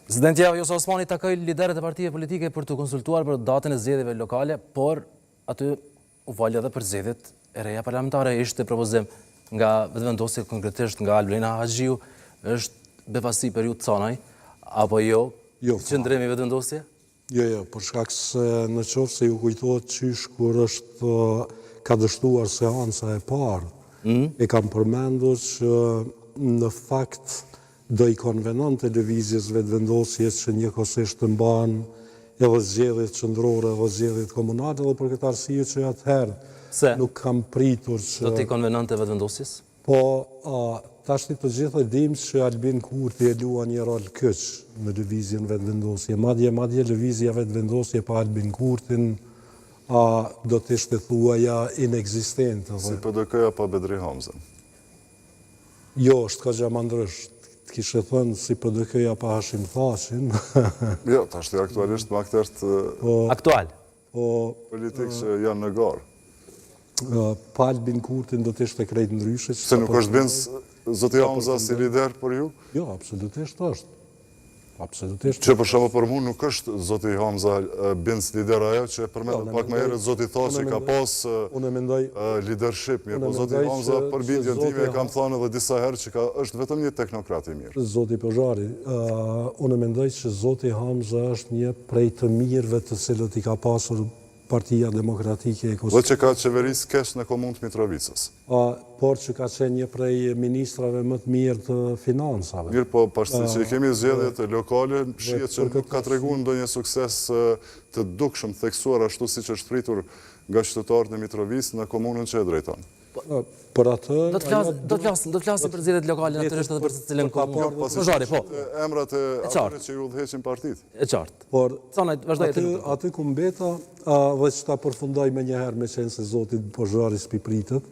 Presidenti Javos Osmani takoi liderët e partive politike për të konsultuar për datën e zgjedhjeve lokale, por aty u fal edhe për zgjedhjet e reja parlamentare. Ishte propozim nga vetëvendosja konkretisht nga Albina Haxhiu, është befasi periudhë canaj, apo jo? Qëndrimi vetëvendosje? Jo, për shkak se në qoftë se ju kujtohet qysh kur është ka dështuar seanca e parë, e kam përmendur që në fakt do i konvenante lëvizjes vetëvendosjes që njëkohësisht të mbahen edhe zgjedhjet qendrore edhe zgjedhjet komunale, dhe për këtë arsye që atëherë nuk kam pritur që... Do t'i konvenante vetëvendosjes? Po, tash të gjithë e dim që Albin Kurti e lua një rol kyç në lëvizjen vetëvendosje. Madje lëvizja vetëvendosje pa Albin Kurtin do të ishte thuaja inekzistente. Si PDK-ja pa Bedri Hamzën? Jo, është ka gjë ndryshe. Kishe thënë si PDK-ja pa Hashim Thaqin. Jo, tash të aktualisht më aktertë aktual. Politikë që janë në garë. Pa Albin Kurtin do të ishte krejt ndryshe. Se nuk është bindë zoti Hamza si lider për ju? Jo, absolutisht është. Absolutisht. Që për shembull për mua nuk është zoti Hamza bindë si lider ajo që përmendet pak më herët zoti Thaqi ka pas leadership mirë, po zoti Hamza për bindjen time e kam thënë edhe disa herë që është vetëm një teknokrat i mirë. Zoti Pozhari, unë mendoj që zoti Hamza është një prej të mirëve të cilët i ka pasur Partia Demokratike e Kosovës. Dhe që ka qeverisë kesh në komunë të Mitrovicës. Por që ka qenë një prej ministrave më të mirë të finansave. Mirë, po pashtë që i kemi zgjedhjet lokale, shihet që nuk ka treguar ndonjë sukses të dukshëm, theksuar ashtu siç është pritur nga qytetarët e Mitrovicës në komunën që e drejton. Për atë... Do të flasim për zgjedhjet lokale natyrisht edhe për secilën komunë. Pozhari, po. Emrat e atyre që ju udhëheqin partitë. E qartë. Por aty ku mbeta, dhe që ta përfundoj me njëherë me qenë se zotit Pozhari s'pi pritet,